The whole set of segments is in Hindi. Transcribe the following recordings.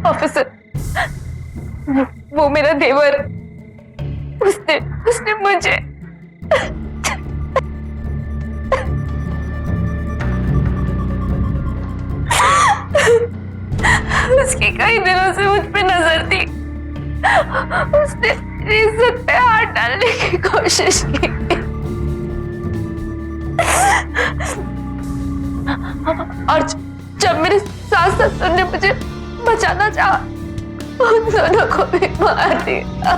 ऑफिसर, वो मेरा देवर, उसने मुझे उसकी कई दिनों से मुझ पे नजर थी। उसने मेरी इज्जत पे हाथ डालने की कोशिश की और जब मेरे सास ससुर ने मुझे बचाना चाहा, उन दोनों को भी मार दिया।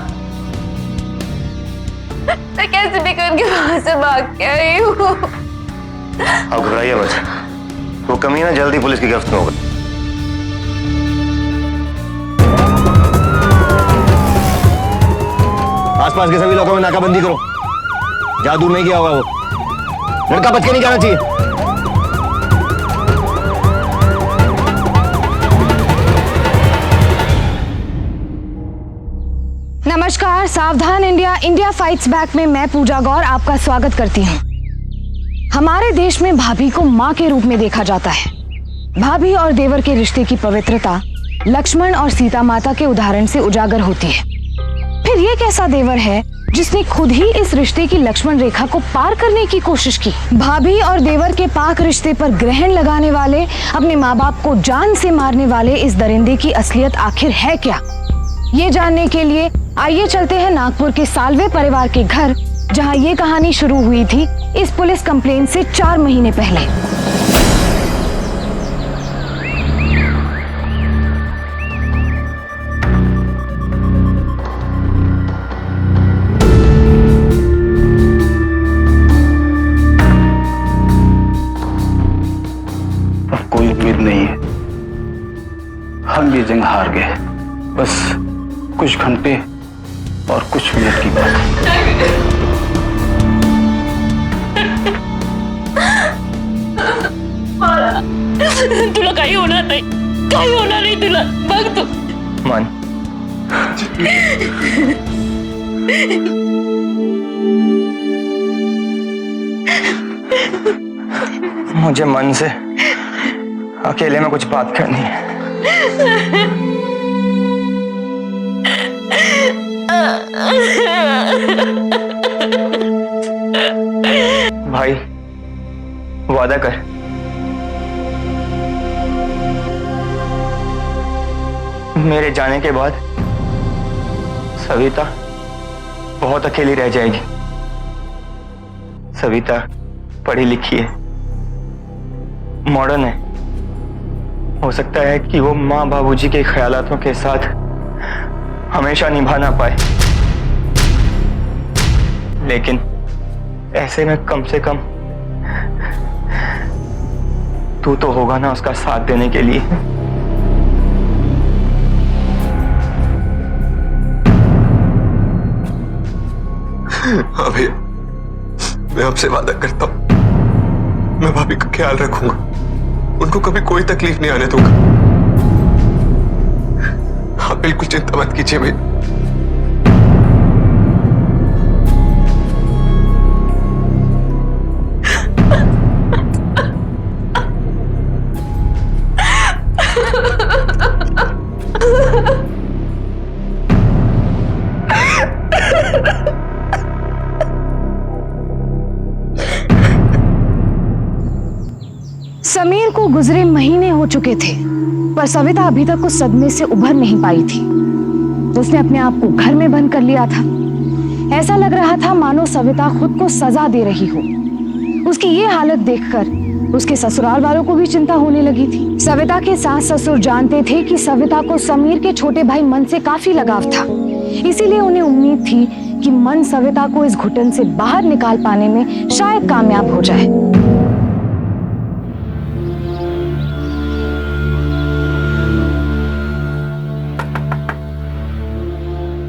मैं कैसे भी करके वहां से भाग के आई हूँ। अब घबराइए मत, वो कमीना जल्दी पुलिस की गिरफ्त में होगा। आसपास के सभी लोगों में नाकाबंदी करो। जादू नहीं किया होगा वो लड़का, बच के नहीं जाना चाहिए। नमस्कार, सावधान इंडिया, इंडिया फाइट्स बैक में मैं पूजा गौर आपका स्वागत करती हूँ। हमारे देश में भाभी को माँ के रूप में देखा जाता है। भाभी और देवर के रिश्ते की पवित्रता लक्ष्मण और सीता माता के उदाहरण से उजागर होती है। फिर ये कैसा देवर है जिसने खुद ही इस रिश्ते की लक्ष्मण रेखा को पार करने की कोशिश की? भाभी और देवर के पाक रिश्ते पर ग्रहण लगाने वाले, अपने माँ बाप को जान से मारने वाले इस दरिंदे की असलियत आखिर है क्या? ये जानने के लिए आइए चलते हैं नागपुर के साल्वे परिवार के घर, जहां ये कहानी शुरू हुई थी इस पुलिस कंप्लेंट से 4 महीने पहले। अब कोई उम्मीद नहीं है, हम ये जंग हार गए। बस कुछ घंटे और कुछ मिनट की बात है। तुला काही होणार नाही तुला, बघ तू। मान मुझे मन से अकेले में कुछ बात करनी है। भाई, वादा कर, मेरे जाने के बाद सविता बहुत अकेली रह जाएगी। सविता पढ़ी लिखी है, मॉडर्न है। हो सकता है कि वो माँ बाबूजी के ख्यालातों के साथ हमेशा निभा ना पाए, लेकिन ऐसे में कम से कम तू तो होगा ना उसका साथ देने के लिए। हाँ भैया, मैं आपसे वादा करता हूँ, मैं भाभी का ख्याल रखूंगा, उनको कभी कोई तकलीफ नहीं आने दूंगा। आप बिल्कुल चिंता मत कीजिए भैया। समीर को गुजरे महीने हो चुके थे, पर सविता अभी तक उस सदमे से उभर नहीं पाई थी। उसने अपने आप को घर में बंद कर लिया था। ऐसा लग रहा था मानो सविता खुद को सजा दे रही हो। उसकी ये हालत देखकर उसके ससुराल वालों को भी चिंता होने लगी थी। सविता के सास ससुर जानते थे कि सविता को समीर के छोटे भाई मन से काफी लगाव था, इसीलिए उन्हें उम्मीद थी कि मन सविता को इस घुटन से बाहर निकाल पाने में शायद कामयाब हो जाए।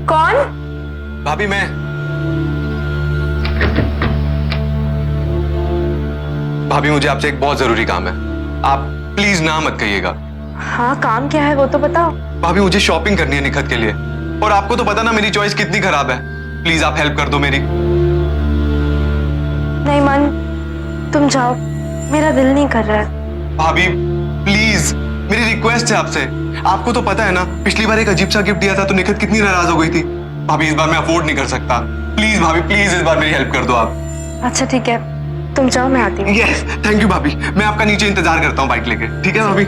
कौन? भाभी, मैं। भाभी, मुझे आपसे एक बहुत जरूरी काम है, आप प्लीज ना मत कहिएगा। हाँ, काम क्या है वो तो बताओ। भाभी, मुझे शॉपिंग करनी है निखत के लिए, और आपको तो पता ना मेरी चॉइस कितनी खराब है। प्लीज आप हेल्प कर दो मेरी। नहीं मन, तुम जाओ, मेरा दिल नहीं कर रहा है। भाभी प्लीज, मेरी रिक्वेस्ट है आपसे, आपको तो पता है ना, पिछली बार एक अजीब सा गिफ्ट दिया था तो निखत कितनी नाराज हो गई थी। भाभी इस बार मैं अफोर्ड नहीं कर सकता। प्लीज भाभी, प्लीज इस बार मेरी हेल्प कर दो आप। अच्छा ठीक है, तुम जाओ, मैं आती हूँ। यस, थैंक यू भाभी। मैं आपका नीचे इंतजार करता हूँ बाइक लेके, ठीक है भाभी?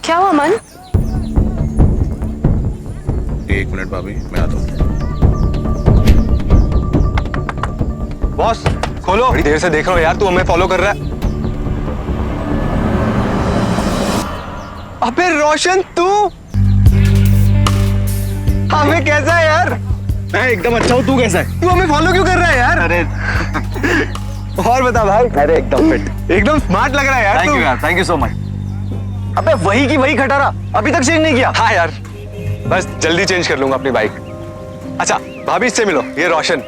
क्या हुआ मन? एक मिनट भाभी, मैं आता हूँ। बॉस खोलो, बड़ी देर से देख रहा हूँ यार, तू हमें फॉलो कर रहा है। अबे रोशन, तू हमें कैसा है यार? मैं एकदम अच्छा हूँ, तू कैसा है? तू हमें फॉलो क्यों कर रहा है यार? अरे और बता भाई। अरे एकदम फिट, एकदम स्मार्ट लग रहा है यार। थैंक तू। यू यार, थैंक यू सो मच। अबे वही की वही खटारा अभी तक चेंज नहीं किया। हाँ यार, बस जल्दी चेंज कर लूंगा अपनी बाइक। अच्छा भाभी, इससे मिलो, ये रोशन,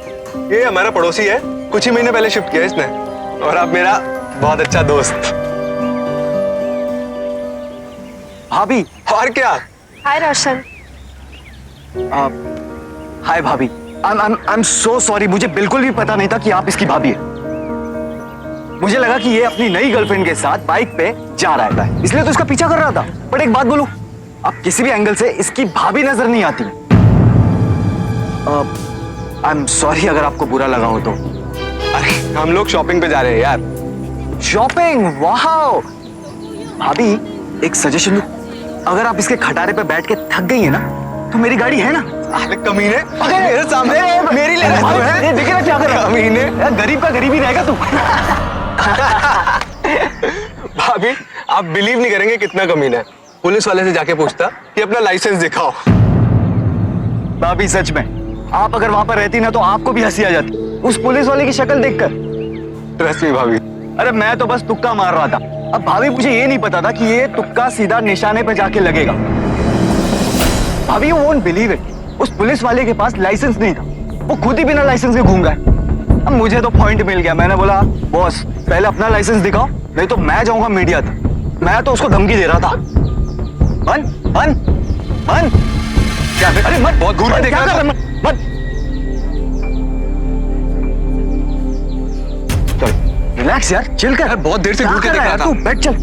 ये हमारा पड़ोसी है, कुछ ही महीने पहले शिफ्ट किया इसने, और अब मेरा बहुत अच्छा दोस्त। भाभी। और क्या? हाय रोशन। हाय भाभी। आई एम सो सॉरी, मुझे बिल्कुल भी पता नहीं था कि आप इसकी भाभी है। मुझे लगा कि ये अपनी नई गर्लफ्रेंड के साथ बाइक पे जा रहा है, इसलिए तो इसका पीछा कर रहा था। बट एक बात बोलूं, अब किसी भी एंगल से इसकी भाभी नजर नहीं आती। आई एम सॉरी अगर आपको बुरा लगा हो तो। अरे हम लोग शॉपिंग पे जा रहे हैं यार। शॉपिंग? वाह भाभी, एक सजेशन दूं, अगर आप इसके खटारे पे बैठ के थक गई है ना, तो मेरी गाड़ी है ना। अरे कमीने, मेरे सामने मेरी ले रहा है। देखे ना क्या कर रहा है? कमीने, गरीब का गरीब ही रहेगा तू। भाभी आप बिलीव नहीं करेंगे कितना कमीना है। पुलिस वाले से जाके पूछता कि अपना लाइसेंस दिखाओ। भाभी सच में, आप अगर वहां पर रहती ना तो आपको भी हंसी आ जाती उस पुलिस वाले की शक्ल देखकर। ट्रस्ट मी भाभी। अरे मैं तो बस तुक्का मार रहा था। अब भाभी मुझे ये नहीं पता था कि ये तुक्का सीधा निशाने पे जाके लगेगा। भाभी यू वोंट बिलीव इट, उस पुलिस वाले के पास लाइसेंस नहीं था, वो खुद ही बिना लाइसेंस के घूम गए। अब मुझे तो पॉइंट मिल गया। मैंने बोला बॉस पहले अपना लाइसेंस दिखाओ, नहीं तो मैं जाऊंगा मीडिया तक। मैं तो उसको धमकी दे रहा था। मन मन मन क्या? अरे मत, बहुत घूर में देख रहा था। मत चल रिलैक्स यार, चिल कर। बहुत देर से घूर के देख रहा था। तू बैठ, चल।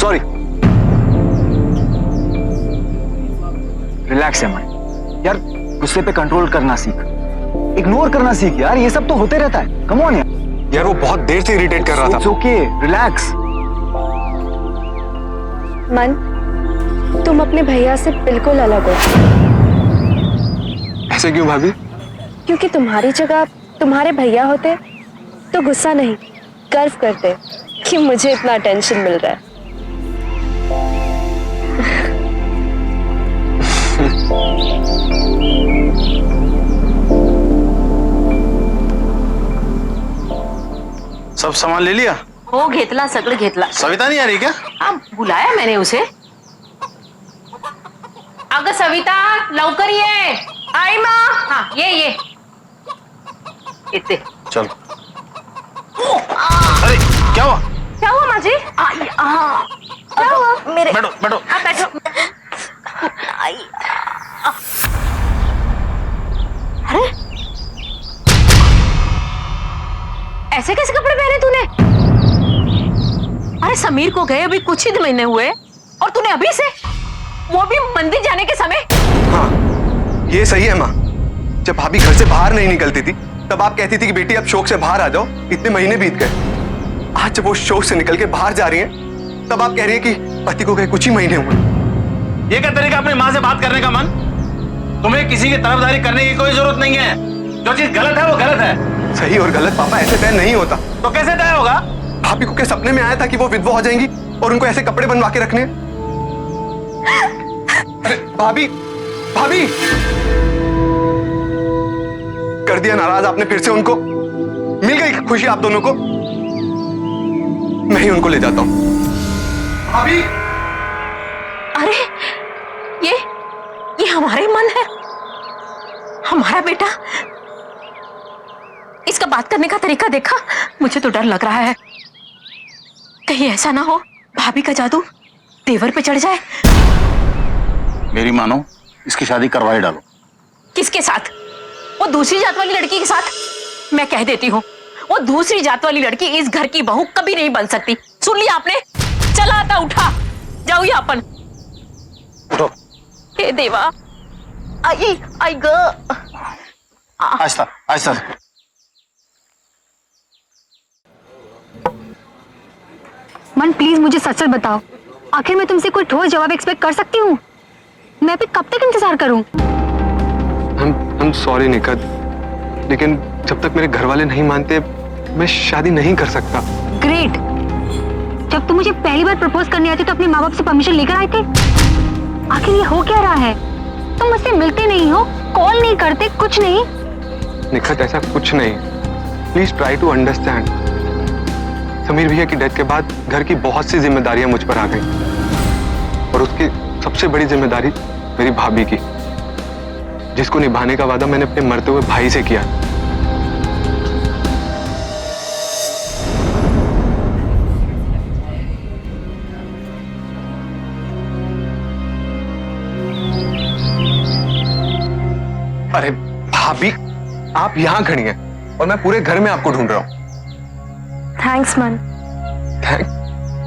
सॉरी, रिलैक्स है मन यार, गुस्से पे कंट्रोल करना सीख, इग्नोर करना सीख यार, ये सब तो होते रहता है। कम ऑन यार वो बहुत देर से इरिटेट कर रहा था। It's okay, relax. मन, तुम अपने भैया से बिल्कुल अलग हो। ऐसे क्यों भाभी? क्योंकि तुम्हारी जगह तुम्हारे भैया होते तो गुस्सा नहीं, गर्व करते कि मुझे इतना टेंशन मिल रहा है। सब सामान ले लिया? हो घेतला, सगळं घेतला। सविता नहीं आ रही क्या? हाँ, बुलाया मैंने उसे। अगं सविता, लवकर ये। आई माँ। हाँ ये येते। चल। अरे क्या हुआ? क्या हुआ माँ जी? क्या हुआ? मेरे बैठो बैठो। आप बैठो। अरे ऐसे कैसे कपड़े पहने तूने? अरे समीर को गए अभी कुछ ही महीने हुए और तूने अभी से, वो भी मंदिर जाने के समय। हाँ ये सही है माँ, जब भाभी घर से बाहर नहीं निकलती थी तब आप कहती थी कि बेटी अब शौक से बाहर आ जाओ, इतने महीने बीत गए। आज जब वो शौक से निकल के बाहर जा रही हैं तब आप कह रही हैं कि पति को गए कुछ ही महीने हुए। ये क्या तरीका अपनी माँ से बात करने का मन? तुम्हें किसी की तरफदारी करने की कोई जरूरत नहीं है। जो चीज गलत है वो गलत है। सही और गलत पापा ऐसे तय नहीं होता। तो कैसे तय होगा? भाभी को क्या सपने में आया था कि वो विधवा हो जाएंगी और उनको ऐसे कपड़े बनवा के रखने? अरे भाभी, भाभी! कर दिया नाराज आपने फिर से उनको? मिल गई खुशी आप दोनों को? मैं ही उनको ले जाता हूं। भाभी! अरे ये हमारा ही मन है, हमारा बेटा। इसका बात करने का तरीका देखा, मुझे तो डर लग रहा है कहीं ऐसा ना हो भाभी का जादू देवर पे चढ़ जाए। मेरी मानो, इसकी शादी करवाई डालो। किसके साथ? वो दूसरी जात वाली लड़की के साथ। मैं कह देती हूँ, वो दूसरी जात वाली लड़की इस घर की बहू कभी नहीं बन सकती। सुन लिया आपने? चला आता, उठा जाओ ये अपन। उठो। हे देवा, आई ग। आहिस्ता आहिस्ता। मन प्लीज मुझे सच सच बताओ, आखिर मैं तुमसे कोई ठोस जवाब एक्सपेक्ट कर सकती हूँ? मैं भी कब तक इंतजार करूँ? हम सॉरी निखत, लेकिन जब तक मेरे घर वाले नहीं मानते मैं शादी नहीं कर सकता। ग्रेट। जब तुम मुझे पहली बार प्रपोज करने आए थे तो अपने माँ बाप से परमिशन लेकर आए थे। आखिर ये हो क्या रहा है? तुम मुझसे मिलते नहीं हो, कॉल नहीं करते, कुछ नहीं। निखत ऐसा कुछ नहीं, please try to understand. Sameer भैया की डेथ के बाद घर की बहुत सी जिम्मेदारियां मुझ पर आ गई और उसकी सबसे बड़ी जिम्मेदारी मेरी भाभी की, जिसको निभाने का वादा मैंने अपने मरते हुए भाई से किया। अरे भाभी, आप यहां खड़ी हैं और मैं पूरे घर में आपको ढूंढ रहा हूं। थैंक्स मन।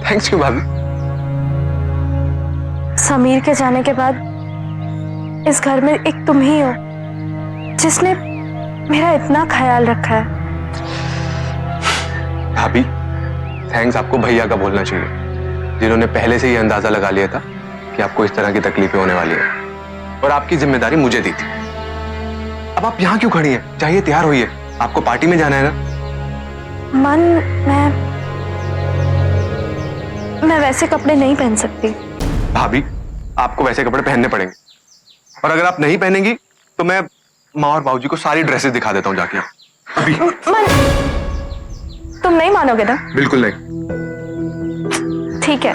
थैंक्स क्यों भाभी? समीर के जाने के बाद इस घर में एक तुम ही हो जिसने मेरा इतना ख्याल रखा है। भाभी, थैंक्स आपको भैया का बोलना चाहिए, जिन्होंने पहले से ही अंदाजा लगा लिया था कि आपको इस तरह की तकलीफें होने वाली है और आपकी जिम्मेदारी मुझे दी थी। अब आप यहाँ क्यों खड़ी हैं? चाहिए तैयार होइए, आपको पार्टी में जाना है ना। मन, मैं वैसे कपड़े नहीं पहन सकती। भाभी, आपको वैसे कपड़े पहनने पड़ेंगे और अगर आप नहीं पहनेंगी तो मैं माँ और बाबूजी को सारी ड्रेसेस दिखा देता हूँ जाके। अभी मन, तुम नहीं मानोगे ना? बिल्कुल नहीं। ठीक है।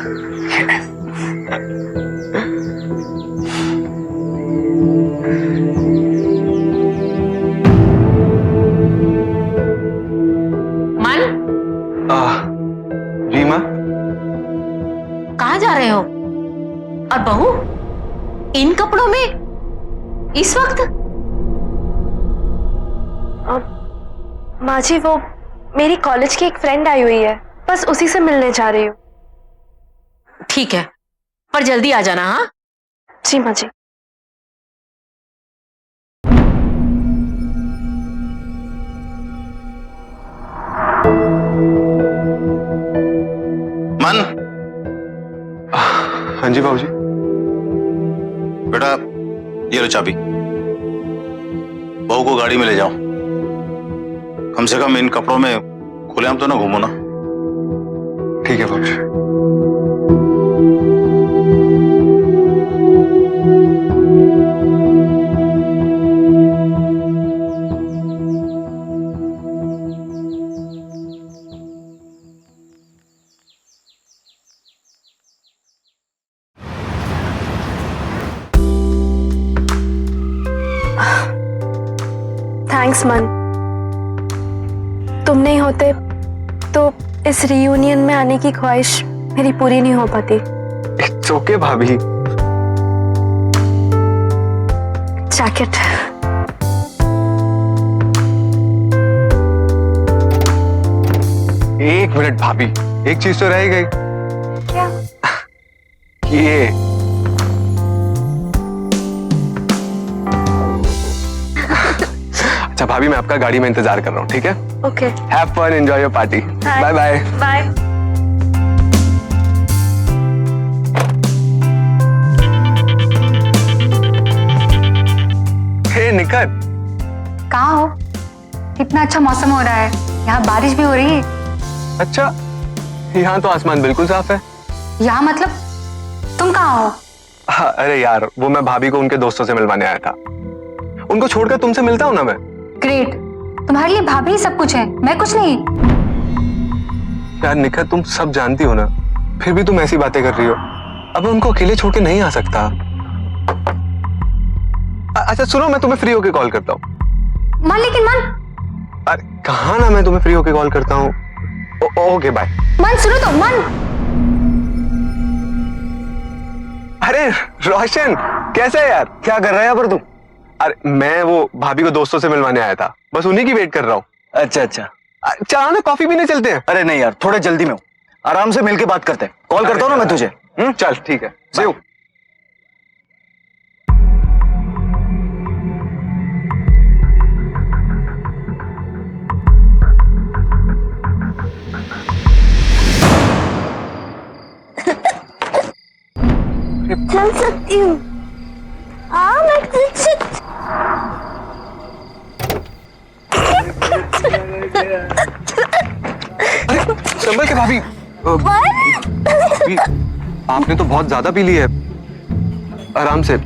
मन, जी माँ। कहाँ जा रहे हो? और बहू इन कपड़ों में इस वक्त? माँ जी, वो मेरी कॉलेज की एक फ्रेंड आई हुई है, बस उसी से मिलने जा रही हूँ। ठीक है, पर जल्दी आ जाना। हाँ जी माँ जी। मन, हाँ जी बाबूजी। बेटा ये लो चाबी, बहू को गाड़ी में ले जाओ। कम से कम इन कपड़ों में खुलेआम तो ना घूमो ना। ठीक है बाबूजी। थैंक्स मन, तुम नहीं होते तो इस रियूनियन में आने की ख्वाहिश मेरी पूरी नहीं हो पाती। इट्स ओके भाभी। जैकेट। एक मिनट भाभी, एक चीज तो रह गई। क्या? ये अच्छा भाभी, मैं आपका गाड़ी में इंतजार कर रहा हूँ, ठीक है? Okay. Have fun, enjoy your party. Bye bye. Bye. Hey Nikhat, कहाँ हो? इतना अच्छा मौसम हो रहा है, यहाँ बारिश भी हो रही है। अच्छा यहाँ तो आसमान बिल्कुल साफ है। यहाँ मतलब तुम कहाँ हो? हाँ, अरे यार वो मैं भाभी को उनके दोस्तों से मिलवाने आया था। उनको छोड़कर तुमसे मिलता हूँ ना मैं। ग्रेट, तुम्हारे लिए भाभी ही सब कुछ है, मैं कुछ नहीं। यार निखा, तुम सब जानती हो ना, फिर भी तुम ऐसी बातें कर रही हो। अब मैं उनको अकेले छोड़ के नहीं आ सकता। अच्छा सुनो, मैं तुम्हें फ्री होके कॉल करता हूँ। मन, लेकिन मन। अरे कहा ना, मैं तुम्हें फ्री होके कॉल करता हूँ। Okay bye. मन सुनो तो, मन। अरे रोशन, कैसे है यार? क्या कर रहा है यहाँ पर तू? अरे मैं वो भाभी को दोस्तों से मिलवाने आया था, बस उन्हीं की वेट कर रहा हूँ। अच्छा अच्छा। चलो ना, कॉफी पीने चलते हैं। अरे नहीं यार, थोड़े जल्दी में हूँ, आराम से मिलके बात करते हैं। कॉल करता हूँ ना मैं तुझे। चल ठीक है, see you। चल सकती हूँ। हाँ मैं चल सकती। संभल के भाभी। भाभी, आपने तो बहुत ज्यादा पी ली है, आराम से।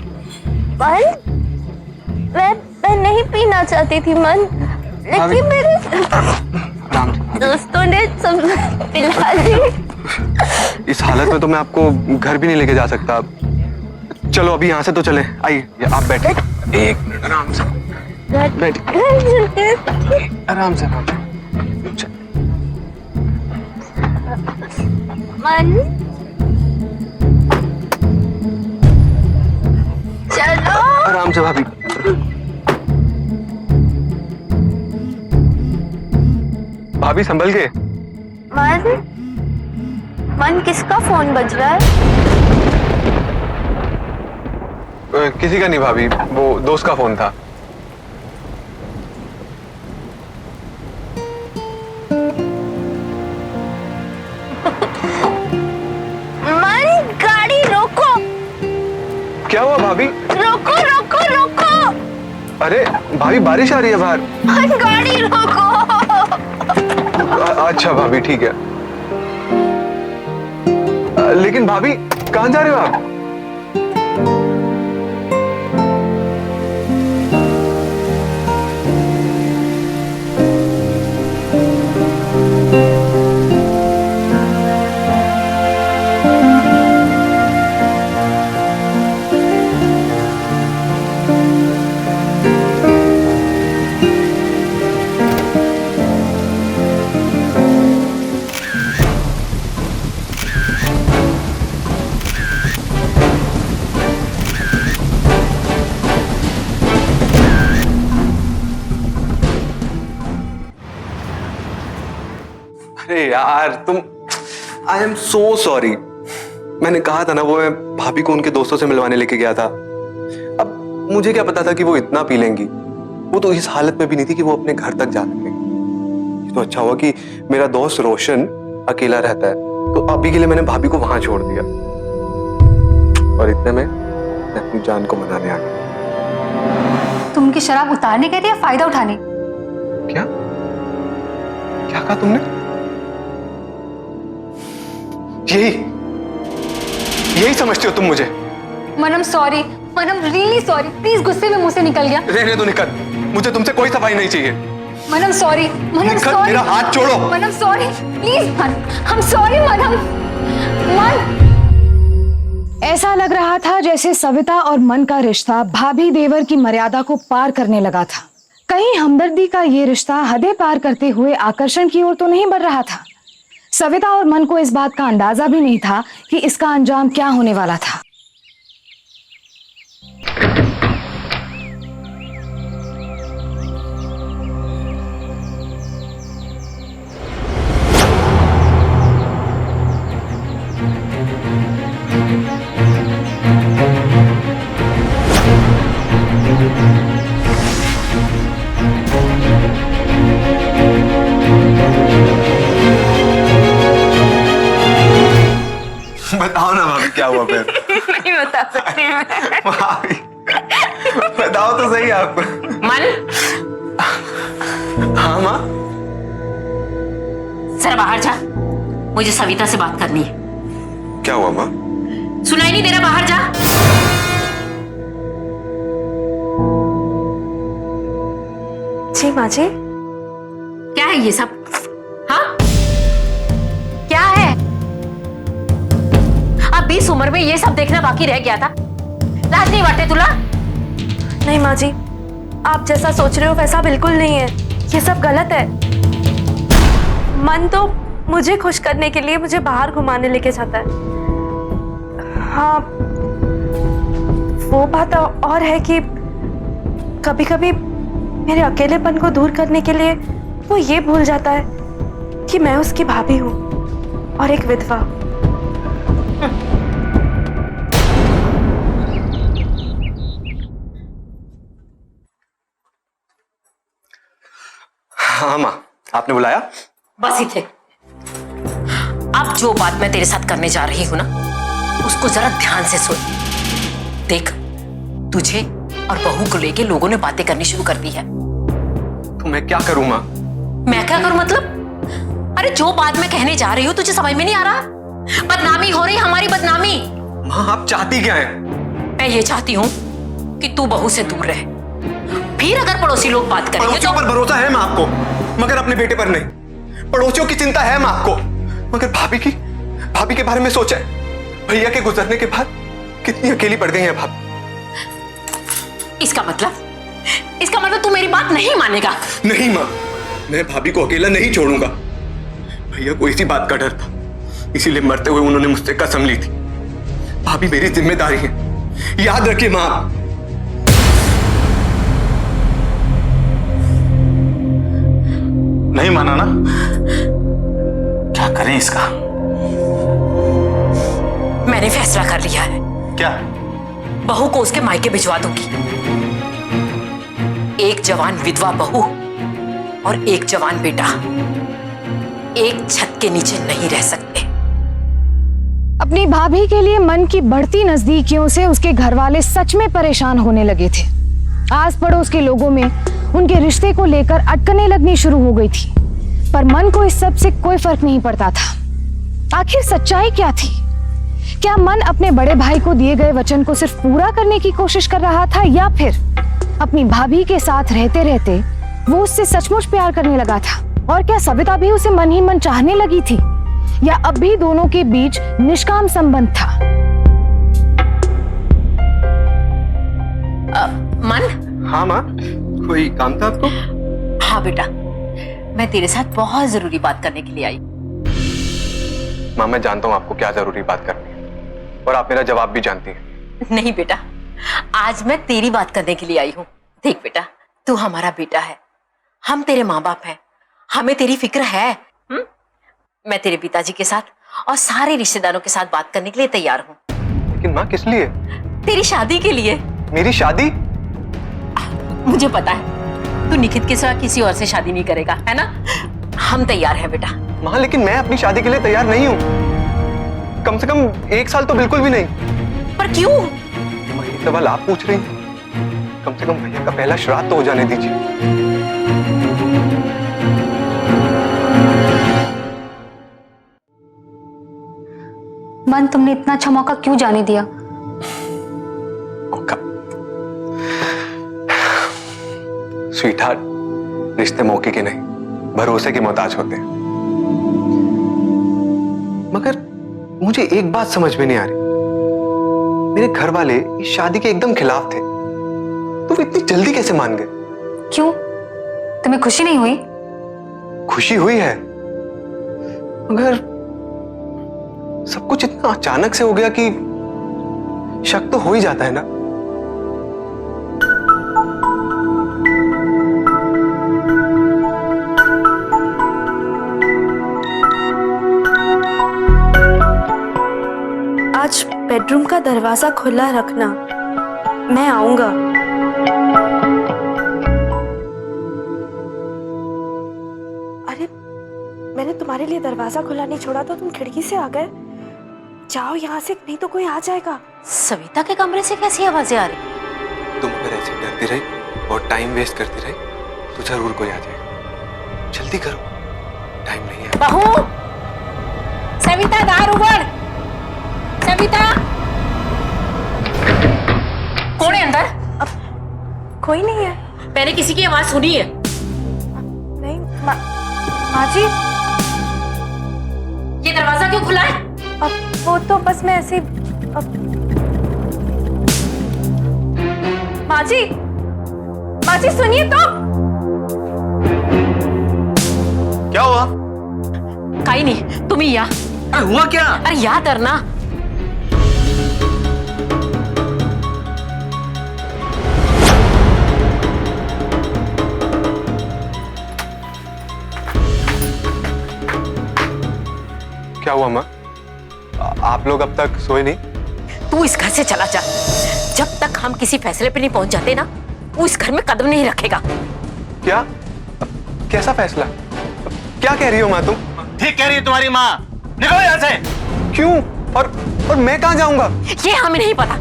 मैं नहीं पीना चाहती थी मन, लेकिन मेरे आराम से। दोस्तों ने सब पिला दी। इस हालत में तो मैं आपको घर भी नहीं लेके जा सकता। चलो अभी यहाँ से तो चले। आइए आप बैठे, एक मिनट आराम से बैठ, आराम से। मन चलो। आराम से भाभी। भाभी संभल के। मन मन किसका फोन बज रहा है? किसी का नहीं भाभी, वो दोस्त का फोन था। मन गाड़ी रोको। क्या हुआ भाभी? रोको रोको रोको। अरे भाभी, बारिश आ रही है बाहर। मन गाड़ी रोको। अच्छा भाभी ठीक है। लेकिन भाभी कहाँ जा रहे हो आप? अरे यार तुम, आई एम सो सॉरी। मैंने कहा था ना, वो मैं भाभी को उनके दोस्तों से मिलवाने लेके गया था। अब मुझे क्या पता था कि वो इतना पी लेंगी। वो तो इस हालत में भी नहीं थी कि वो अपने घर तक जा सके। ये तो अच्छा हुआ कि मेरा दोस्त रोशन अकेला रहता है, तो अभी के लिए मैंने भाभी को वहां छोड़ दिया। और इतने में मैं अपनी जान को मनाने आ गया। तुम उनकी शराब उतारने गए थे या फायदा उठाने? क्या क्या कहा तुमने? यही समझते हो तुम मुझे? मनम सॉरी, मनम रियली सॉरी, प्लीज, गुस्से में मुंह से निकल गया। रहने दो निखत, मुझे तुमसे कोई सफाई नहीं चाहिए। मनम सॉरी, मनम निखत, सॉरी। मेरा हाथ छोड़ो। मनम सॉरी, प्लीज मन, हम सॉरी मनम। मन। ऐसा लग रहा था जैसे सविता और मन का रिश्ता भाभी देवर की मर्यादा को पार करने लगा था। कहीं हमदर्दी का ये रिश्ता हदें पार करते हुए आकर्षण की ओर तो नहीं बढ़ रहा था। सविता और मन को इस बात का अंदाजा भी नहीं था कि इसका अंजाम क्या होने वाला था। बताओ ना भाभी, क्या हुआ फिर? नहीं बता सकती मैं। भाभी बताओ तो सही आप। मन, हाँ माँ। जरा बाहर जा। मुझे सविता से बात करनी है। क्या हुआ माँ? सुनाई नहीं दे रहा? बाहर जा। जी माँ जी। क्या है ये सब? हाँ, क्या है? अब 20 उम्र में ये सब देखना बाकी रह गया था। लाज नहीं बाटे तुला? नहीं माँ जी, आप जैसा सोच रहे हो वैसा बिल्कुल नहीं है। ये सब गलत है। मन तो मुझे खुश करने के लिए मुझे बाहर घुमाने लेके जाता है। हाँ, वो बात और है कि कभी कभी मेरे अकेलेपन को दूर करने के लिए वो ये भूल जाता है कि मैं उसकी भाभी हूँ और एक विधवा। हाँ माँ, आपने बुलाया? बस ही थे। अब जो बात मैं तेरे साथ करने जा रही हूं ना, उसको जरा ध्यान से सुन। देख, तुझे और बहू को लेके लोगों ने बातें करनी शुरू कर दी है। तो मैं क्या करूं माँ? मैं क्या करूं मतलब? अरे जो बात मैं कहने जा रही हूँ तुझे समझ में नहीं आ रहा? बदनामी हो रही, हमारी बदनामी। माँ आप चाहती क्या है? मैं ये चाहती हूँ कि तू बहू से दूर रहे। फिर अगर पड़ोसी लोग बात करेंगे पड़ोसियों पर भरोसा है माँ आपको, मगर अपने बेटे पर नहीं। पड़ोसियों की चिंता है माँ आपको, मगर भाभी के बारे में सोचा है? भैया के गुजरने के बाद कितनी अकेली पड़ गई है भाभी। इसका मतलब तू मेरी बात नहीं मानेगा? नहीं माँ, मैं भाभी को अकेला नहीं छोड़ूंगा। भैया को इसी बात का डर था, इसीलिए मरते हुए उन्होंने मुझसे कसम ली थी। भाभी मेरी जिम्मेदारी है, याद रखिए माँ। नहीं माना ना? क्या करें इसका? मैंने फैसला कर लिया है। क्या? बहू को उसके मायके भिजवा दूंगी। एक जवान विधवा बहू और एक जवान बेटा एक छत के नीचे नहीं रह सकते। अपनी भाभी के लिए मन की बढ़ती नजदीकियों से उसके घर वाले सच में परेशान होने लगे थे। आस पड़ोस के लोगों में उनके रिश्ते को लेकर अटकनें लगनी शुरू हो गई थी, पर मन को इस सब से कोई फर्क नहीं पड़ता था। आखिर सच्चाई क्या थी? क्या मन अपने बड़े भाई को दिए गए वचन को सिर्फ पूरा करने की कोशिश कर रहा था, या फिर अपनी भाभी के साथ रहते रहते वो उससे सचमुच प्यार करने लगा था? और क्या सविता भी उसे मन ही मन चाहने लगी थी, या अब भी दोनों के बीच निष्काम संबंध था? मन? हाँ माँ, कोई काम था आपको? हाँ बेटा, मैं तेरे साथ बहुत जरूरी बात करने के लिए आई। माँ मैं जानता हूँ आपको क्या जरूरी बात करनी है, और आप मेरा जवाब भी जानती हैं। नहीं बेटा, आज मैं तेरी बात करने के लिए आई हूँ। देख बेटा, तू हमारा बेटा है, हम तेरे माँ बाप हैं, हमें तेरी फिक्र है। मैं तेरे पिताजी के साथ और सारे रिश्तेदारों के साथ बात करने के लिए तैयार हूँ। लेकिन माँ किस लिए? तेरी शादी के लिए। मेरी शादी? मुझे पता है तू निखित के सिवा किसी और से शादी नहीं करेगा, है ना? हम तैयार हैं बेटा। माँ लेकिन मैं अपनी शादी के लिए तैयार नहीं हूँ, कम से कम 1 साल तो बिल्कुल भी नहीं। पर क्यों? माँ ये सवाल आप पूछ रही हैं? कम से कम भैया का पहला श्राद्ध तो हो जाने दीजिए। मन, तुमने इतना अच्छा मौका क्यों जाने दिया? मौका? स्वीटहार्ट, रिश्ते मौके के नहीं, भरोसे के मोहताज होते हैं। मगर मुझे एक बात समझ में नहीं आ रही, मेरे घर वाले इस शादी के एकदम खिलाफ थे, तो वो इतनी जल्दी कैसे मान गए? क्यों? तुम्हें खुशी नहीं हुई? खुशी हुई है, मगर सब कुछ इतना अचानक से हो गया कि शक तो हो ही जाता है ना। आज बेडरूम का दरवाजा खुला रखना, मैं आऊंगा। अरे मैंने तुम्हारे लिए दरवाजा खुला नहीं छोड़ा तो तुम खिड़की से आ गए। जाओ यहाँ से, नहीं तो कोई आ जाएगा। सविता के कमरे से कैसी आवाजें आ रही? तुम अगर ऐसे डरती रही और टाइम वेस्ट करती रही तो जरूर कोई आ जाएगा। जल्दी करो, टाइम नहीं है। बहू, सविता दार उगड़। सविता कौन है अंदर? कोई नहीं है। मैंने किसी की आवाज सुनी है। नहीं माँ जी, ये दरवाजा क्यों खुला है? वो तो बस मैं ऐसे माँ जी सुनिए तो। क्या हुआ? कहीं नहीं, तुम ही या। अरे हुआ क्या? अरे याद करना। क्या हुआ माँ? आप लोग अब तक सोए नहीं? तू इस घर से चला जा। जब तक हम किसी फैसले पे नहीं पहुंच जाते ना, वो इस घर में कदम नहीं रखेगा। क्या? कैसा फैसला? क्या कह रही हो माँ तुम? ठीक कह रही है तुम्हारी माँ। निकलो यहाँ से। क्यों? और मैं कहाँ जाऊंगा? ये हमें नहीं पता।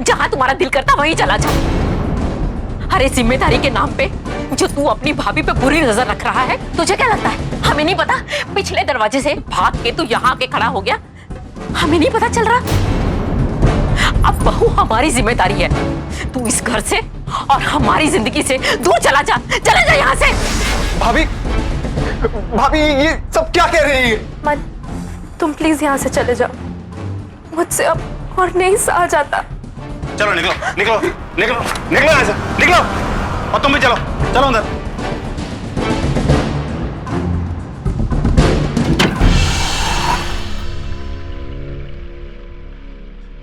जहां तुम्हारा दिल करता वहीं चला जा। अरे जिम्मेदारी के नाम पे जो तू अपनी भाभी पे बुरी नजर रख रहा है, तुझे क्या लगता है हमें नहीं पता? पिछले दरवाजे से भाग के तू यहाँ आके खड़ा हो गया, हमें नहीं पता चल रहा? अब बहू हमारी जिम्मेदारी है। तू इस घर से और हमारी जिंदगी से दूर चला जा। चला जा यहाँ से। भाभी, भाभी ये सब क्या कह रही है? मन, तुम प्लीज यहाँ से चले जाओ। मुझसे अब और नहीं सहा जाता। चलो निकलो निकलो निकलो निकलो यहाँ से, निकलो। और तुम भी चलो, चलो अंदर।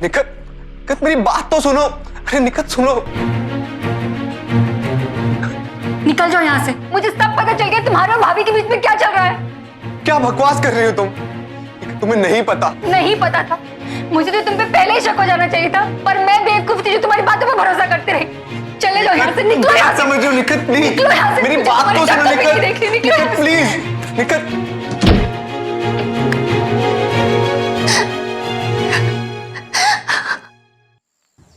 निकट मेरी बात तो सुनो। अरे निकट सुनो। निकल जाओ यहाँ से। मुझे सब पता चल गया तुम्हारे और भाभी के बीच में क्या चल रहा है। क्या बकवास कर रही हो तुम? तुम्हें नहीं पता? नहीं पता था। मुझे तो तुम पे पहले ही शक हो जाना चाहिए था, पर मैं बेवकूफ थी जो तुम्हारी बातों पर भरोसा करती रही। चले जाओ यहाँ से, निकलो यहाँ से। समझ रही हो निकट? प्लीज निकलो यहाँ से। मेरी मुझे बात तो तुम्हारी सुनो शक्ल भी नहीं देखनी। निकलो यहाँ निकट, से। प्लीज निकट।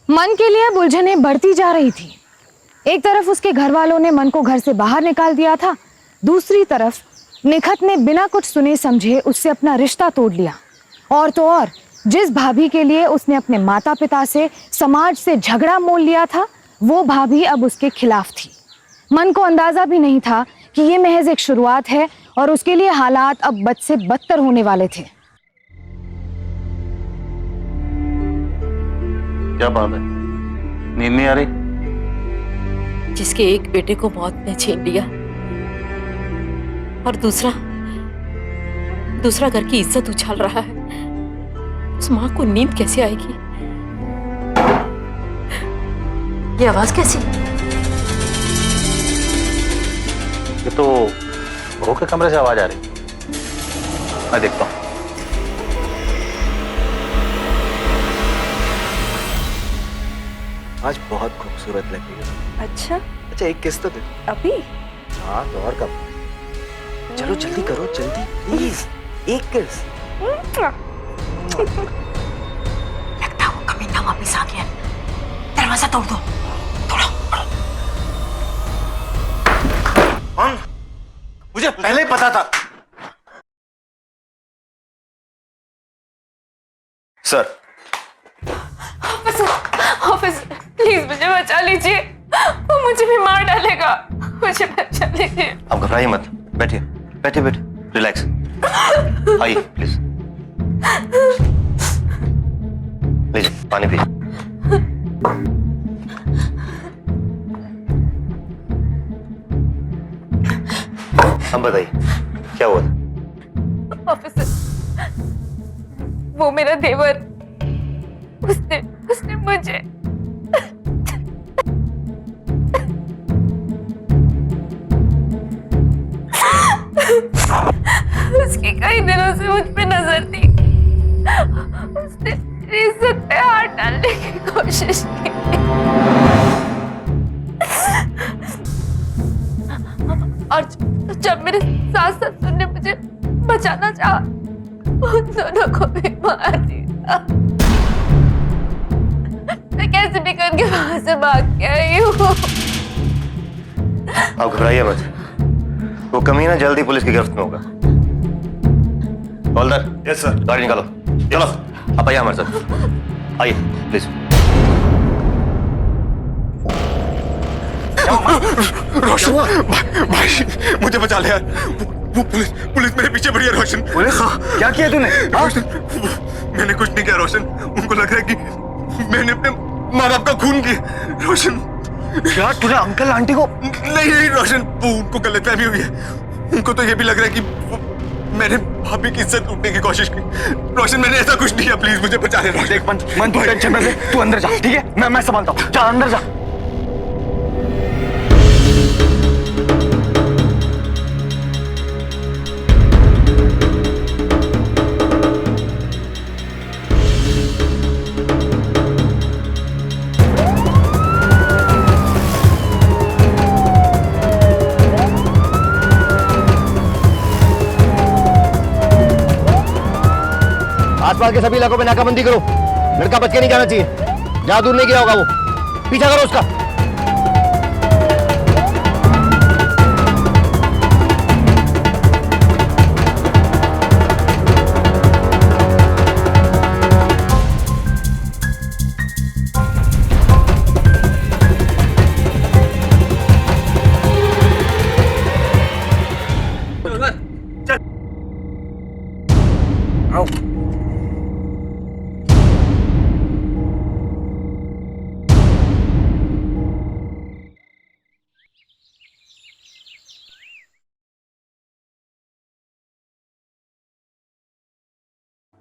मन के लिए अब उलझनें बढ़ती जा रही थी। एक तरफ उसके घर वालों ने मन को घर से बाहर निकाल दिया था, दूसरी तरफ निखत ने बिना कुछ सुने समझे उससे अपना रिश्ता तोड़ लिया। और तो और जिस भाभी के लिए उसने अपने माता पिता से, समाज से झगड़ा मोल लिया था, वो भाभी अब उसके खिलाफ थी। मन को अंदाजा भी नहीं था कि ये महज एक शुरुआत है और उसके लिए हालात अब बद से बदतर होने वाले थे। क्या बात है? नींद नहीं आ रही? जिसके एक बेटे को मौत ने छीन लिया और दूसरा घर की इज्जत उछाल रहा है, उस मां को नींद कैसे आएगी? ये आवाज कैसी? ये तो बहू के कमरे से आवाज आ रही। मैं देखता हूँ। आज बहुत खूबसूरत लग रही है। अच्छा एक किस तो दे। अभी? हाँ तो और कब? चलो जल्दी करो, जल्दी प्लीज। एक किस। लगता है वो कमीना वापस आ गया। दरवाजा तोड़ दो। तोड़ो। कौन? मुझे पहले ही पता था। सर। ऑफिसर प्लीज मुझे बचा लीजिए, वो मुझे भी मार डालेगा। मुझे बचा लीजिए। आप घबराइए मत, बैठिए बैठिए बैठिए, रिलैक्स। आइए प्लीज, लीजिए पानी पीजिए। अब बताइए क्या हुआ था? ऑफिसर, वो मेरा देवर, उसने मुझे उसकी कई दिनों से मुझ पे नजर थी। उसने मेरी इज्जत पे हाथ डालने की कोशिश की और जब मेरे सास ससुर ने मुझे बचाना चाहा, उन दोनों को भी मार दिया। मैं कैसे भी करके वहां से भाग के आई हूँ। आप घबराइए मत, वो कमीना जल्दी पुलिस की गिरफ्त में होगा। हवलदार। Yes sir. गाड़ी निकालो, चलो आप आइए हमारे साथ, आइए प्लीज। रोशन भाई मुझे बचा ले यार, वो पुलिस मेरे पीछे पड़ी है रोशन। पुलिस? क्या किया तूने? रोशन मैंने कुछ नहीं किया रोशन, उनको लग रहा है कि मैंने अपने माँ बाप का खून किया रोशन। क्या तूने अंकल आंटी को? नहीं रोशन, वो उनको गलतफहमी हुई है, उनको तो ये भी लग रहा है कि मैंने भाभी की इज्जत लूटने की कोशिश की। रोशन मैंने ऐसा कुछ नहीं किया, प्लीज मुझे बचा ले रोशन। देख मन तू टेंशन में ले, तू अंदर जा, ठीक है? मैं संभालता हूँ, जा अंदर जा। आसपास के सभी इलाकों में नाकाबंदी करो, लड़का बच के नहीं जाना चाहिए, जहां दूर नहीं गया होगा वो, पीछा करो उसका।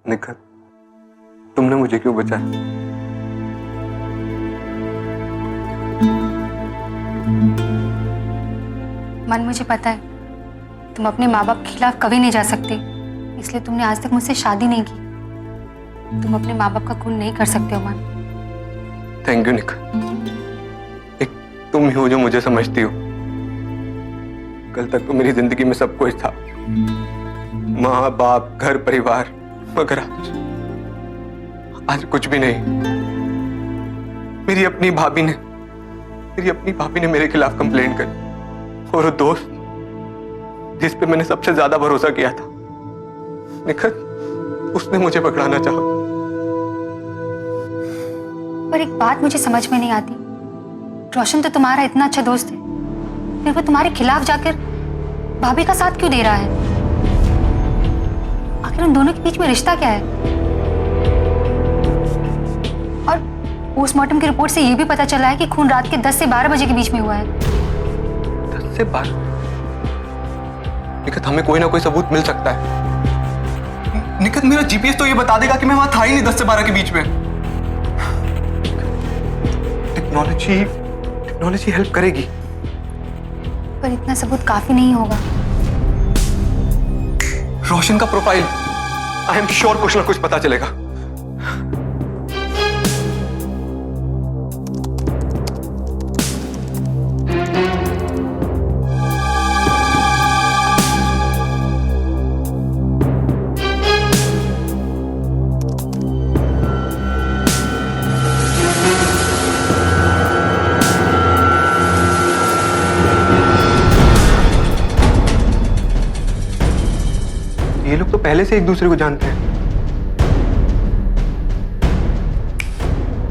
निखत, तुमने मुझे क्यों बचाया? मन, मुझे पता है तुम अपने माँ बाप के खिलाफ कभी नहीं जा सकते, इसलिए तुमने आज तक मुझसे शादी नहीं की। तुम अपने माँ बाप का खून नहीं कर सकते हो मन। थैंक यू निखत, एक तुम ही हो जो मुझे समझती हो। कल तक तो मेरी जिंदगी में सब कुछ था, माँ बाप घर परिवार, मगर आज कुछ भी नहीं। मेरी अपनी भाभी ने मेरे खिलाफ कंप्लेंट करी, और वो दोस्त जिस पे मैंने सबसे ज्यादा भरोसा किया था निखत, उसने मुझे पकड़ाना चाहा। पर एक बात मुझे समझ में नहीं आती, रोशन तो तुम्हारा इतना अच्छा दोस्त है, फिर वो तुम्हारे खिलाफ जाकर भाभी का साथ क्यों दे रहा है? आखिर उन दोनों के बीच में रिश्ता क्या है? और पोस्टमार्टम की रिपोर्ट से यह भी पता चला है कि खून रात के 10 से 12 बजे के बीच में हुआ है। 10 से 12? निखत, हमें कोई ना कोई सबूत मिल सकता है। निखत, मेरा जीपीएस तो ये बता देगा कि मैं वहां था ही नहीं 10 से 12 के बीच में। टेक्नोलॉजी हेल्प करेगी, पर इतना सबूत काफी नहीं होगा। रोशन का प्रोफाइल, आई एम श्योर कुछ ना कुछ पता चलेगा। ये लोग तो पहले से एक दूसरे को जानते हैं।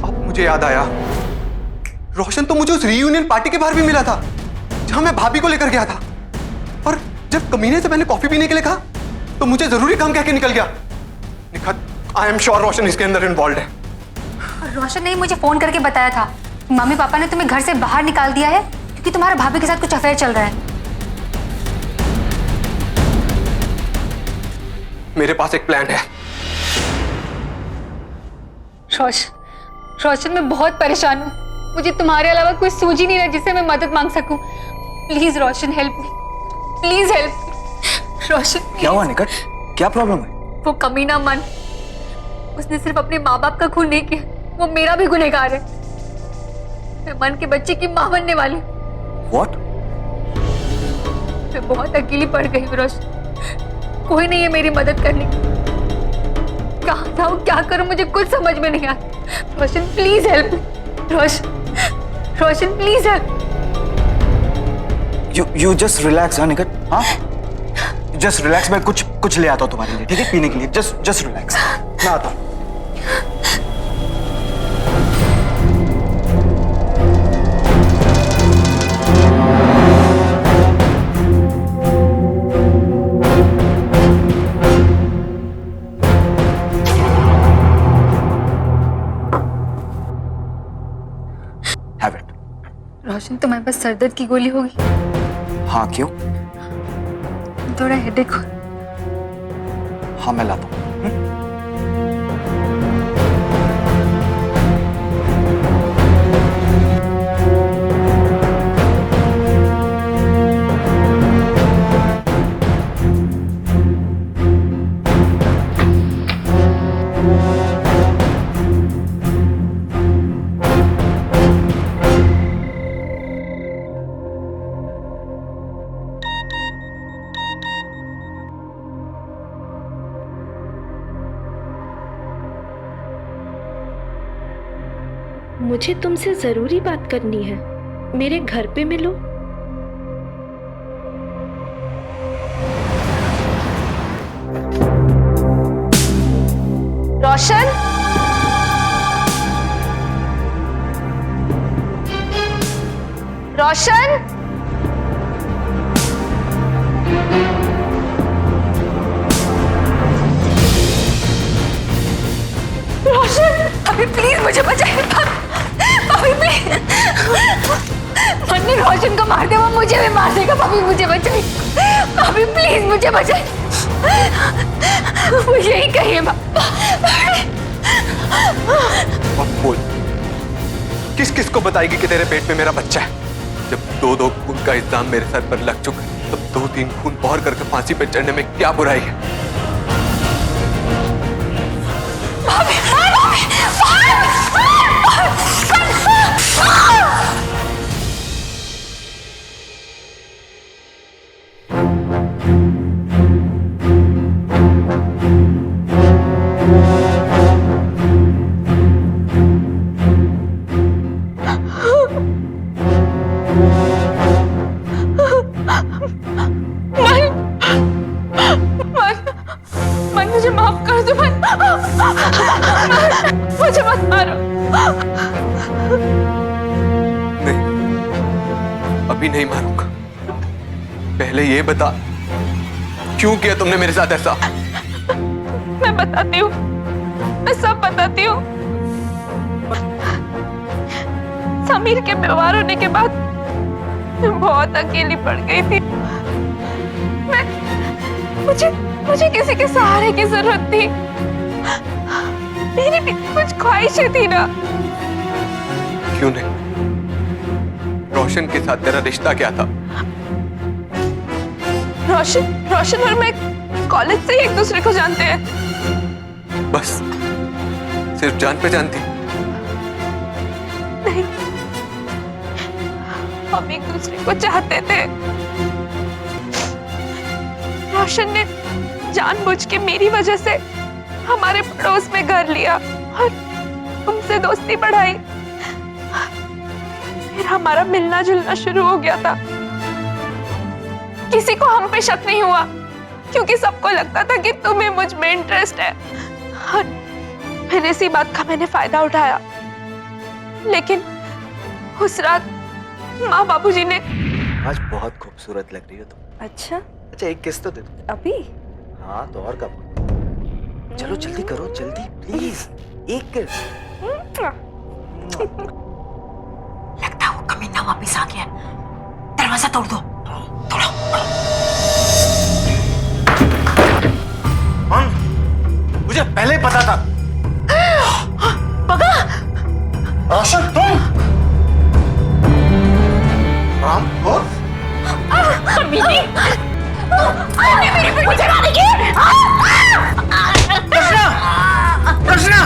अब मुझे याद आया, रोशन तो मुझे उस रीयूनियन पार्टी के बाहर भी मिला था, जहां मैं भाभी को लेकर गया था। और जब कमीने से मैंने कॉफी पीने के लिए कहा, तो मुझे जरूरी काम कह के निकल गया। निखत, आई एम श्योर रोशन इसके अंदर इन्वॉल्व है। और रोशन ने मुझे फोन करके बताया था कि मम्मी पापा ने तुम्हें घर से बाहर निकाल दिया है क्योंकि तुम्हारा भाभी के साथ कुछ अफेयर चल रहा है। मेरे पास एक प्लान है। रोशन, मैं बहुत परेशान हूँ, मुझे तुम्हारे अलावा कोई सूझ ही नहीं रहा जिससे मैं मदद मांग सकूं। Please Roshan, help me, please help me. Roshan, क्या हुआ निकट? क्या प्रॉब्लम है? वो कमीना मन, उसने सिर्फ अपने माँ बाप का खून नहीं किया, वो मेरा भी गुनहगार है। मैं मन के बच्चे की माँ बनने वाली। What? मैं बहुत अकेली पड़ गई हूँ रोशन, कोई नहीं है मेरी मदद करने की। कहाँ जाऊँ, क्या करूँ, मुझे कुछ समझ में नहीं आता। Roshan please help me. Roshan please help. You just relax, हाँ निकट, हाँ? Just relax, मैं कुछ कुछ ले आता हूँ तुम्हारे लिए, ठीक है, पीने के लिए। जस्ट रिलैक्स, मैं आता हूँ। Have it. रोशन, तुम्हारे पास सरदर्द की गोली होगी? हाँ, क्यों? थोड़ा हेडेक हो। हाँ, मैं लाता हूँ। मुझे तुमसे जरूरी बात करनी है, मेरे घर पे मिलो। रोशन, रोशन, रोशन, अभी प्लीज मुझे बचाइए। भाभी प्लीज, मन्ने रोशन को मार दे, वो मुझे भी मार देगा। भाभी मुझे बचाइए, भाभी प्लीज मुझे बचाइए। वो यही कहिए। और बोल, किस किस को बताएगी कि तेरे पेट में मेरा बच्चा है? जब 2-2 खून का इल्जाम मेरे सर पर लग चुका है, तब 2-3 खून और करके फांसी पे चढ़ने में क्या बुराई है? मुझे माफ कर दो, मुझे मत मारो। नहीं, अभी नहीं मारूंगा। पहले ये बता, क्यों किया तुमने मेरे साथ ऐसा? मैं बताती हूँ, मैं सब बताती हूँ। समीर के व्यवहार होने के बाद मैं बहुत अकेली पड़ गई थी। मुझे किसी के सहारे की जरूरत थी। मेरी भी कुछ ख्वाहिशें थी ना। क्यों नहीं? रोशन के साथ तेरा रिश्ता क्या था? रोशन और मैं कॉलेज से ही एक दूसरे को जानते हैं। बस सिर्फ जान पहचान थी? नहीं, हम एक दूसरे को चाहते थे। रोशन ने जानबूझ के मेरी वजह से हमारे पड़ोस में घर लिया और उनसे दोस्ती बढ़ाई। फिर हमारा मिलना जुलना शुरू हो गया था। किसी को हम पे शक नहीं हुआ, क्योंकि सबको लगता था कि तुम्हें मुझ में इंटरेस्ट है। और फिर इसी बात का मैंने फायदा उठाया। लेकिन उस रात माँ बाबूजी ने। आज बहुत खूबसूरत लग रही हो तुम। अच्छा, एक किस तो दे दो। अभी? हाँ, तो और कब? चलो जल्दी करो, जल्दी प्लीज, एक किस। लगता है वो कमीना वापिस आ गया। दरवाजा तोड़ दो, तोड़ो। मुझे पहले ही पता था। पगा, रोशन, तुम राम हो? मुझे मारेगी। कृष्णा,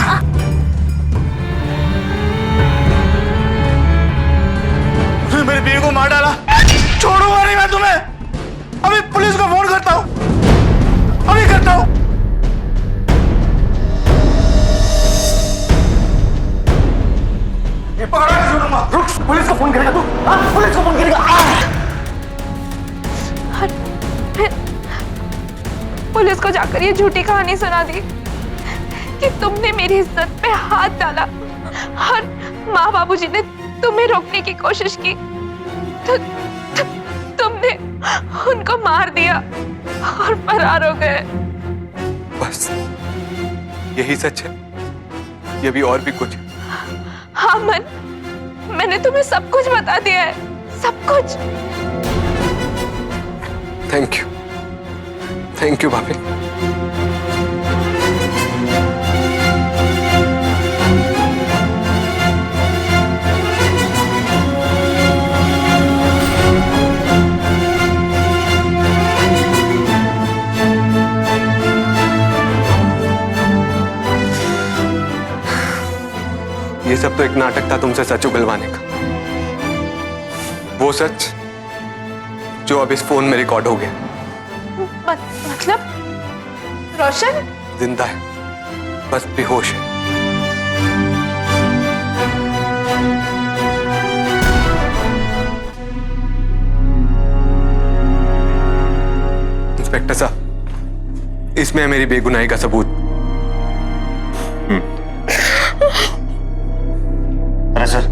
तुमने मेरी बीवी को मार डाला। छोड़ूंगा नहीं मैं तुम्हें। अभी पुलिस को फोन करता हूँ, अभी करता हूँ। ये पकड़ा के छोड़ूंगा। रुक, पुलिस को फोन करेगा तू? हाँ, पुलिस को फोन करेगा। पुलिस को जाकर ये झूठी कहानी सुना दी कि तुमने मेरी इज्जत पे हाथ डाला और माँ बाबूजी ने तुम्हें रोकने की कोशिश की तुमने उनको मार दिया और फरार हो गए। बस यही सच है? ये भी और भी कुछ है? हाँ मन, मैंने तुम्हें सब कुछ बता दिया है, सब कुछ। थैंक यू भाभी। ये सब तो एक नाटक था तुमसे सच उगलवाने का। वो सच जो अब इस फोन में रिकॉर्ड हो गया। मतलब रोशन जिंदा है, बस बेहोश है। इंस्पेक्टर साहब, इसमें है मेरी बेगुनाही का सबूत। अरे सर,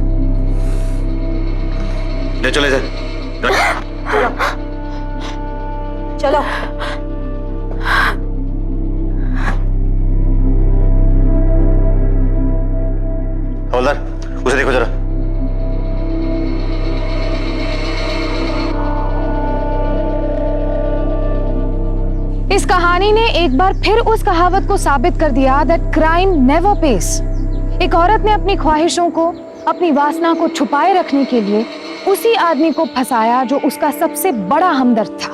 ले चले सर। चलो। हवलदार, उसे देखो जरा। इस कहानी ने एक बार फिर उस कहावत को साबित कर दिया दैट क्राइम नेवर पेस। एक औरत ने अपनी ख्वाहिशों को, अपनी वासना को छुपाए रखने के लिए उसी आदमी को फंसाया जो उसका सबसे बड़ा हमदर्द था।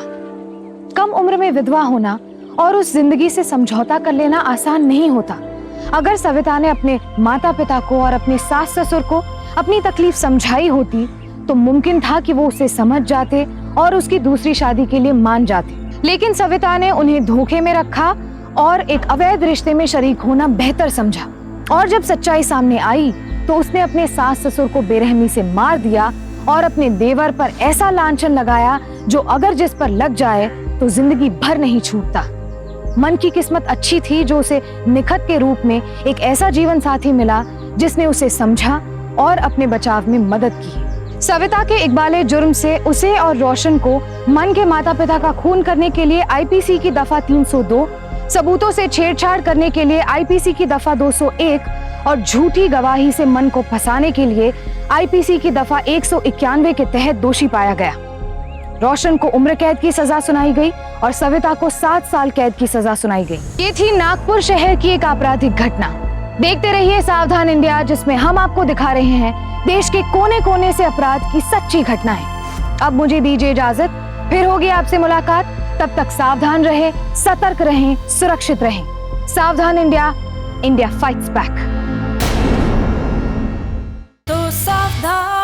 कम उम्र में विधवा होना और उस जिंदगी से समझौता कर लेना आसान नहीं होता। अगर सविता ने अपने माता पिता को और अपने सास ससुर को अपनी तकलीफ समझाई होती तो मुमकिन था कि वो उसे समझ जाते और उसकी दूसरी शादी के लिए मान जाते। लेकिन सविता ने उन्हें धोखे में रखा और एक अवैध रिश्ते में शरीक होना बेहतर समझा। और जब सच्चाई सामने आई तो उसने अपने सास ससुर को बेरहमी से मार दिया और अपने देवर पर ऐसा लांछन लगाया जो अगर जिस पर लग जाए तो जिंदगी भर नहीं छूटता। मन की किस्मत अच्छी थी जो उसे निखत के रूप में एक ऐसा जीवन साथी मिला जिसने उसे समझा और अपने बचाव में मदद की। सविता के इकबाले जुर्म से उसे और रोशन को मन के माता पिता का खून करने के लिए आईपीसी की दफा 302, सबूतों से छेड़छाड़ करने के लिए आईपीसी की दफा 201 और झूठी गवाही से मन को फंसाने के लिए आईपीसी की दफा 191 के तहत दोषी पाया गया। रोशन को उम्र कैद की सजा सुनाई गई और सविता को 7 साल कैद की सजा सुनाई गई। ये थी नागपुर शहर की एक आपराधिक घटना। देखते रहिए सावधान इंडिया, जिसमें हम आपको दिखा रहे हैं देश के कोने कोने से अपराध की सच्ची घटनाएं। अब मुझे दीजिए इजाजत, फिर होगी आपसे मुलाकात। तब तक सावधान रहें, सतर्क रहें, सुरक्षित रहें। सावधान इंडिया, इंडिया फाइट्स बैक। तो सावधान।